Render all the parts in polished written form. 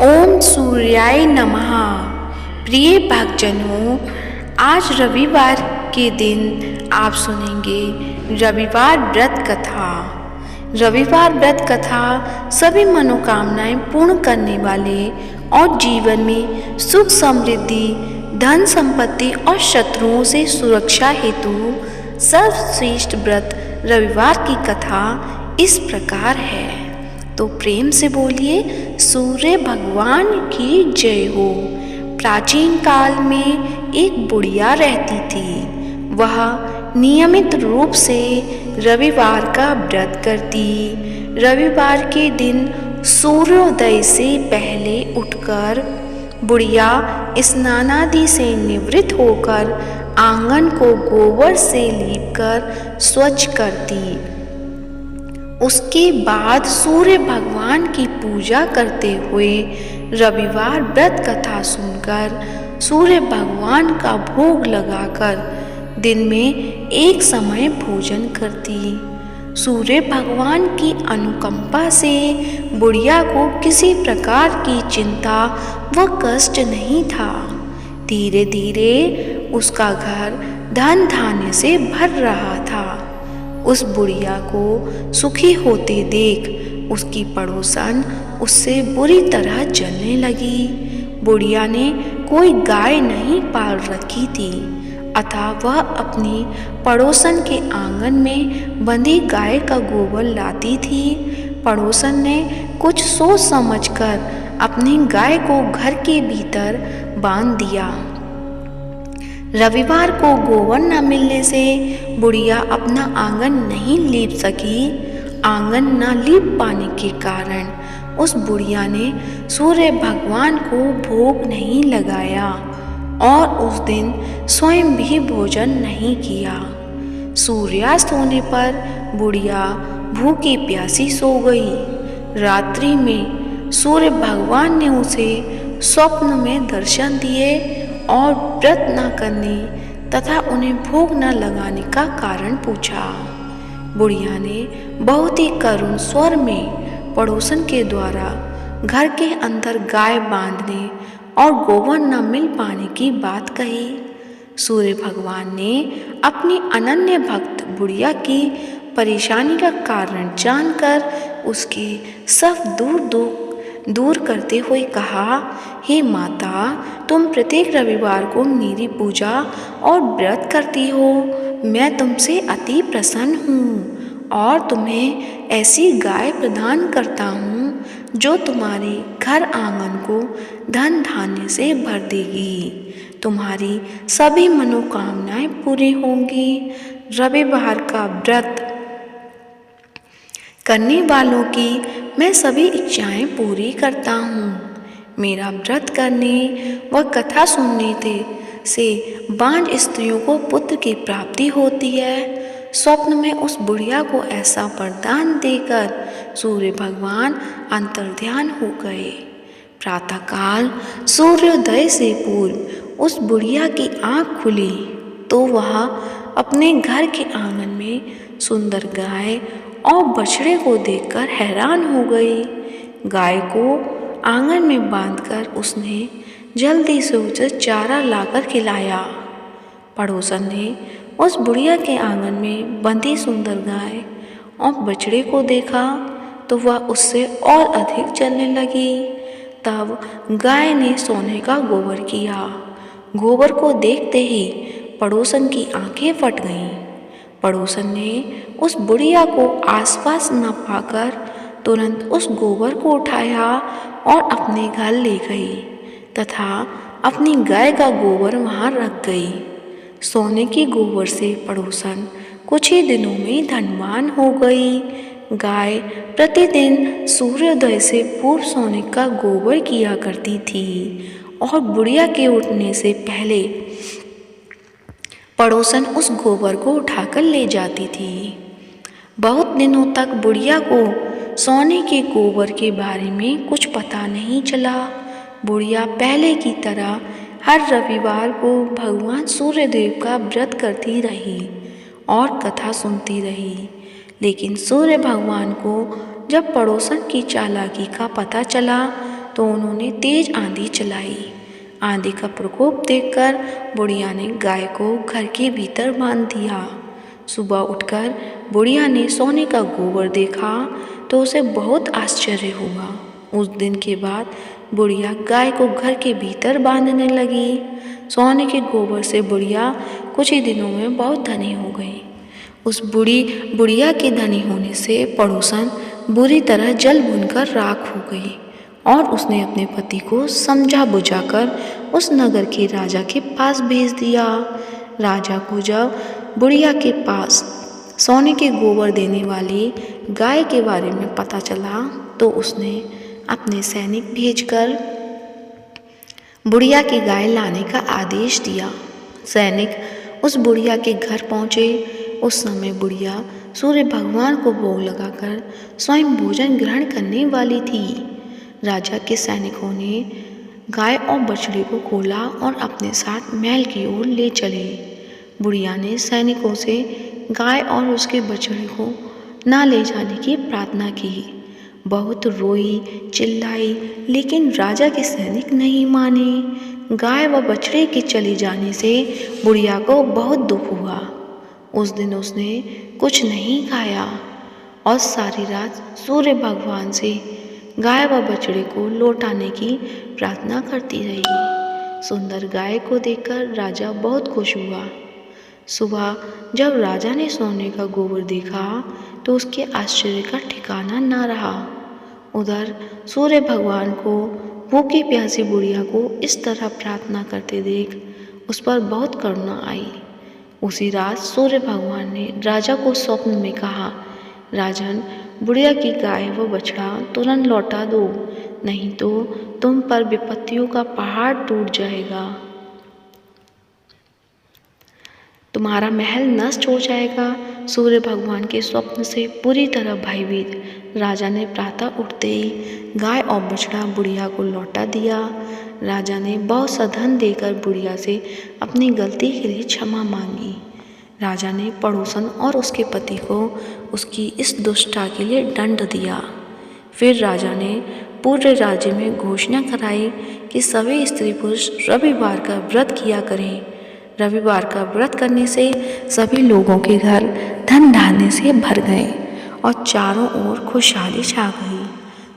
ओम सूर्याय नमः। प्रिय भक्तजनों, आज रविवार के दिन आप सुनेंगे रविवार व्रत कथा। रविवार व्रत कथा सभी मनोकामनाएं पूर्ण करने वाले और जीवन में सुख समृद्धि, धन संपत्ति और शत्रुओं से सुरक्षा हेतु सर्वश्रेष्ठ व्रत रविवार की कथा इस प्रकार है। तो प्रेम से बोलिए सूर्य भगवान की जय हो। प्राचीन काल में एक बुढ़िया रहती थी। वह नियमित रूप से रविवार का व्रत करती। रविवार के दिन सूर्योदय से पहले उठकर बुढ़िया स्नानादि से निवृत्त होकर आंगन को गोबर से लीपकर स्वच्छ करती। उसके बाद सूर्य भगवान की पूजा करते हुए रविवार व्रत कथा सुनकर सूर्य भगवान का भोग लगाकर दिन में एक समय भोजन करती। सूर्य भगवान की अनुकंपा से बुढ़िया को किसी प्रकार की चिंता व कष्ट नहीं था। धीरे धीरे उसका घर धन धान्य से भर रहा था। उस बुढ़िया को सुखी होते देख उसकी पड़ोसन उससे बुरी तरह जलने लगी। बुढ़िया ने कोई गाय नहीं पाल रखी थी, अतः वह अपनी पड़ोसन के आंगन में बंधी गाय का गोबर लाती थी। पड़ोसन ने कुछ सोच समझकर अपनी गाय को घर के भीतर बांध दिया। रविवार को गोबर न मिलने से बुढ़िया अपना आंगन नहीं लीप सकी। आंगन न लीप पाने के कारण उस बुढ़िया ने सूर्य भगवान को भोग नहीं लगाया और उस दिन स्वयं भी भोजन नहीं किया। सूर्यास्त होने पर बुढ़िया भूखी प्यासी सो गई। रात्रि में सूर्य भगवान ने उसे स्वप्न में दर्शन दिए और व्रत न करने तथा उन्हें भोग न लगाने का कारण पूछा। बुढ़िया ने बहुत ही करुण स्वर में पड़ोसन के द्वारा घर के अंदर गाय बांधने और गोबर न मिल पाने की बात कही। सूर्य भगवान ने अपनी अनन्य भक्त बुढ़िया की परेशानी का कारण जानकर उसके सब दूर करते हुए कहा, हे माता, तुम प्रत्येक रविवार को मेरी पूजा और व्रत करती हो। मैं तुमसे अति प्रसन्न हूँ और तुम्हें ऐसी गाय प्रदान करता हूँ जो तुम्हारे घर आंगन को धन धान्य से भर देगी। तुम्हारी सभी मनोकामनाएं पूरी होंगी। रविवार का व्रत करने वालों की मैं सभी इच्छाएं पूरी करता हूँ। मेरा व्रत करने व कथा सुनने से बांझ स्त्रियों को पुत्र की प्राप्ति होती है। स्वप्न में उस बुढ़िया को ऐसा वरदान देकर सूर्य भगवान अंतर्ध्यान हो गए। प्रातःकाल सूर्योदय से पूर्व उस बुढ़िया की आँख खुली तो वह अपने घर के आंगन में सुंदर गाय और बछड़े को देखकर हैरान हो गई। गाय को आंगन में बांधकर उसने जल्दी से उसे चारा लाकर खिलाया। पड़ोसन ने उस बुढ़िया के आंगन में बंधी सुंदर गाय और बछड़े को देखा तो वह उससे और अधिक जलने लगी। तब गाय ने सोने का गोबर किया। गोबर को देखते ही पड़ोसन की आंखें फट गईं। पड़ोसन ने उस बुढ़िया को आसपास न पाकर तुरंत उस गोबर को उठाया और अपने घर ले गई तथा अपनी गाय का गोबर वहाँ रख गई। सोने की गोबर से पड़ोसन कुछ ही दिनों में धनवान हो गई। गाय प्रतिदिन सूर्योदय से पूर्व सोने का गोबर किया करती थी और बुढ़िया के उठने से पहले पड़ोसन उस गोबर को उठाकर ले जाती थी। बहुत दिनों तक बुढ़िया को सोने के गोबर के बारे में कुछ पता नहीं चला। बुढ़िया पहले की तरह हर रविवार को भगवान सूर्यदेव का व्रत करती रही और कथा सुनती रही। लेकिन सूर्य भगवान को जब पड़ोसन की चालाकी का पता चला तो उन्होंने तेज आंधी चलाई। आंधी का प्रकोप देखकर बुढ़िया ने गाय को घर के भीतर बांध दिया। सुबह उठकर बुढ़िया ने सोने का गोबर देखा तो उसे बहुत आश्चर्य हुआ। उस दिन के बाद बुढ़िया गाय को घर के भीतर बांधने लगी। सोने के गोबर से बुढ़िया कुछ ही दिनों में बहुत धनी हो गई। उस बुढ़िया के धनी होने से पड़ोसन बुरी तरह जल भुनकर राख हो गई और उसने अपने पति को समझा बुझाकर उस नगर के राजा के पास भेज दिया। राजा को जब बुढ़िया के पास सोने के गोबर देने वाली गाय के बारे में पता चला तो उसने अपने सैनिक भेजकर बुढ़िया की गाय लाने का आदेश दिया। सैनिक उस बुढ़िया के घर पहुँचे। उस समय बुढ़िया सूर्य भगवान को भोग लगाकर स्वयं भोजन ग्रहण करने वाली थी। राजा के सैनिकों ने गाय और बछड़े को खोला और अपने साथ महल की ओर ले चले। बुढ़िया ने सैनिकों से गाय और उसके बछड़े को ना ले जाने की प्रार्थना की। बहुत रोई चिल्लाई, लेकिन राजा के सैनिक नहीं माने। गाय व बछड़े के चले जाने से बुढ़िया को बहुत दुख हुआ। उस दिन उसने कुछ नहीं खाया और सारी रात सूर्य भगवान से गाय व बछड़े को लौटाने की प्रार्थना करती रही। सुंदर गाय को देखकर राजा बहुत खुश हुआ। सुबह जब राजा ने सोने का गोबर देखा तो उसके आश्चर्य का ठिकाना न रहा। उधर सूर्य भगवान को भूखी प्यासी बुढ़िया को इस तरह प्रार्थना करते देख उस पर बहुत करुणा आई। उसी रात सूर्य भगवान ने राजा को स्वप्न में कहा, राजन, बुढ़िया की गाय व बछड़ा तुरंत लौटा दो, नहीं तो तुम पर विपत्तियों का पहाड़ टूट जाएगा। तुम्हारा महल नष्ट हो जाएगा। सूर्य भगवान के स्वप्न से पूरी तरह भयभीत राजा ने प्रातः उठते ही गाय और बछड़ा बुढ़िया को लौटा दिया। राजा ने बहुत सा धन देकर बुढ़िया से अपनी गलती के लिए क्षमा मांगी। राजा ने पड़ोसन और उसके पति को उसकी इस दुष्टता के लिए दंड दिया। फिर राजा ने पूरे राज्य में घोषणा कराई कि सभी स्त्री पुरुष रविवार का व्रत किया करें। रविवार का व्रत करने से सभी लोगों के घर धन धान्य से भर गए और चारों ओर खुशहाली छा गई।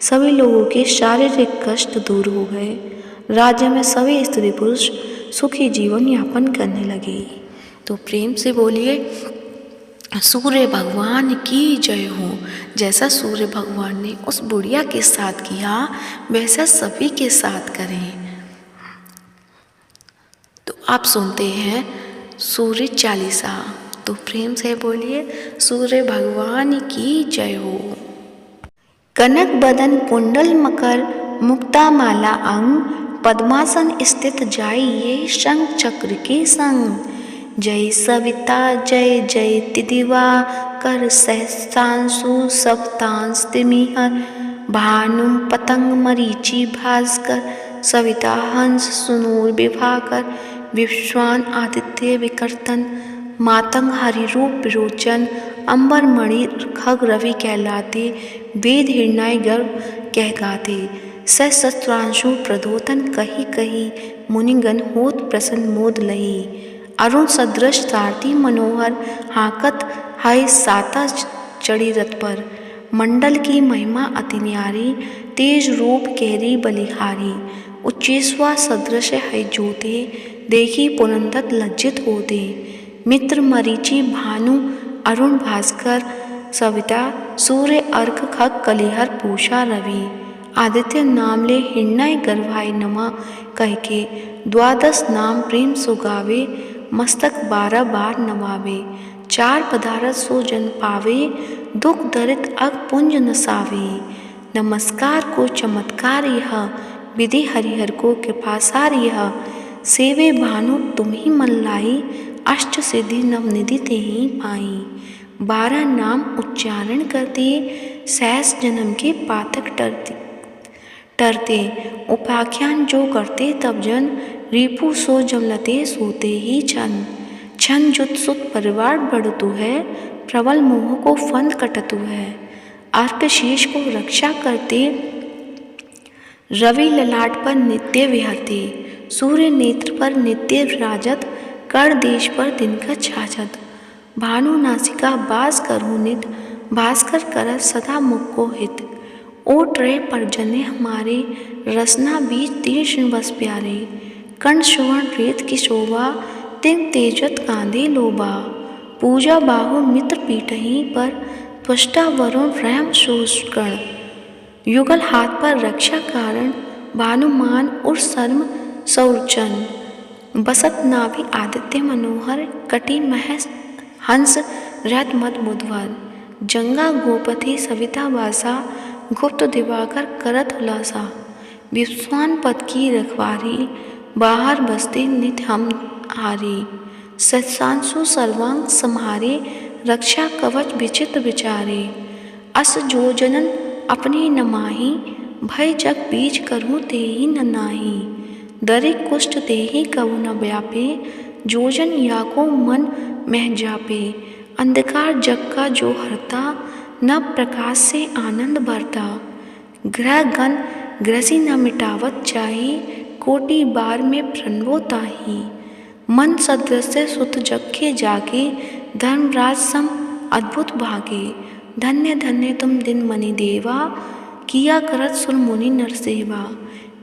सभी लोगों के शारीरिक कष्ट दूर हो गए। राज्य में सभी स्त्री पुरुष सुखी जीवन यापन करने लगे। तो प्रेम से बोलिए, सूर्य भगवान की जय हो। जैसा सूर्य भगवान ने उस बुढ़िया के साथ किया वैसा सभी के साथ करें। तो आप सुनते हैं सूर्य चालीसा। तो प्रेम से बोलिए, सूर्य भगवान की जय हो। कनक बदन कुंडल मकर मुक्ता माला अंग, पद्मासन स्थित जाइए शंख चक्र के संग। जय सविता जय जय तिदिवा, कर सहस्रांशु सप्तांश तिमिहर। भानु पतंग मरीचि भास्कर, सविता हंस सुनूर विभाकर। विश्वान आदित्य विकर्तन, मातंग हरिरूप विरोचन। अंबर मणि खग रवि कहलाते, वेद हिरणाय गर्भ कह गाते। सहस्त्रांशु प्रदोतन कही कही, मुनिगण होत प्रसन्न मोद लही। अरुण सदृश सारथी मनोहर, हाकत है साता चढ़ी रथ पर। मंडल की महिमा अति न्यारी, तेज रूप केरी बलिहारी। उच्चेश्वा सदृश है ज्योते, देखी पुरंदर लज्जित होते। मित्र मरीचि भानु अरुण भास्कर, सविता सूर्य अर्क खग कलिहर पूषा रवि। आदित्य नाम ले हिरणाय गर्भाय नमः, कह के द्वादश नाम प्रेम सुगावे। मस्तक 12 बार नवावे, 4 पदारथ सो जन पावे। दुख दरित अग पुंज नसावे, नमस्कार को चमत्कार यह। विधि हरिहर को कृपासार यह, सेवे भानु तुम ही मन लाई। अष्ट सिद्धि नवनिधि ते ही पाई, 12 नाम उच्चारण करते। सहस जन्म के पातक टरते, उपाख्यान जो करते तब जन। रिपु सो जमलते सोते ही छन, छन जुत सुत परिवार बढ़तु है। प्रबल मोह को फंद कटतु है, अर्क शीश को रक्षा करते। रवि ललाट पर नित्य विहरते, सूर्य नेत्र पर नित्य विराजत, कर देश पर दिनकर छाछत। भानु नासिका बास करहु नित, भास्कर करत सदा मुख को हित। ओट रहे परजने हमारे, रसना बीज तीक्ष्ण बस प्यारे। कंठ सुवर्ण रेत की शोभा, तिंग तेजत कांधे लोबा। पूजा बाहु मित्र पीठही पर, त्वष्टा वरुण रहम शोषकण। युगल हाथ पर रक्षा कारण, भानुमान उर सर्म सौरचन। बसत नाभि आदित्य मनोहर, कटी महेश हंस रथ मद मुधवर। जंगा गोपति सविता वासा, गुप्त दिवाकर करत उलासा। विश्वान पद की रखवारी, बाहर बसते नित हम हारी। सत्सांशु सर्वांग सम्हारे, रक्षा कवच विचित्र विचारे। अस जो जनन अपने न माही, भय जग बीज करूँ तेहि न नाही। दरे कुष्ठ देहि कबु न व्यापे, जोजन याको मन मह जापे। अंधकार जग का जो हरता, न प्रकाश से आनंद भरता। ग्रह गण ग्रसी न मिटावत चाही, कोटि बार में प्रणवो ताही। मन सदृश्य सुत जग के जागे, धर्मराज सम अद्भुत भागे। धन्य धन्य तुम दिन मनि देवा, किया करत सुर मुनि नर सेवा।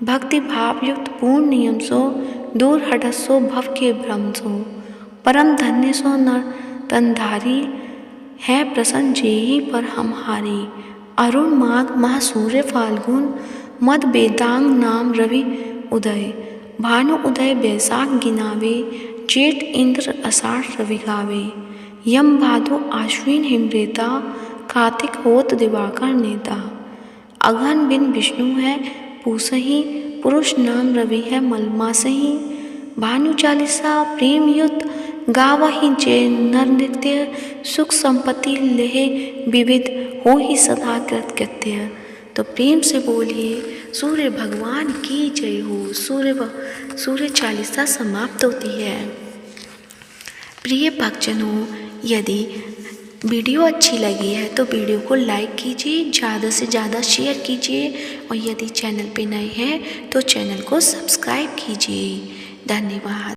भक्ति भाव युक्त पूर्ण नियम सो, दूर हटत सो भव के भ्रम सो। परम धन्य सो नर तनधारी, है प्रसन्न जेहि पर हमहारी। अरुण माघ माह सूर्य फाल्गुन, मद बेदांग नाम रवि उदय। भानु उदय बैसाख गिनावे, जेठ इंद्र आषाढ़ रवि गावे। यम भादो आश्विन हिमरेता, कार्तिक होत दिवाकर नेता। अघन बिन विष्णु है पूसही, पुरुष नाम रवि है मलमासही। भानु चालीसा प्रेम युक्त, गावहि जय नर नित्य। सुख संपत्ति लेहे विविध, हो ही सदा कृतकृत्य। तो प्रेम से बोलिए सूर्य भगवान की जय हो। सूर्य चालीसा समाप्त होती है। प्रिय भक्तजनों, यदि वीडियो अच्छी लगी है तो वीडियो को लाइक कीजिए, ज़्यादा से ज़्यादा शेयर कीजिए और यदि चैनल पे नए हैं तो चैनल को सब्सक्राइब कीजिए। धन्यवाद।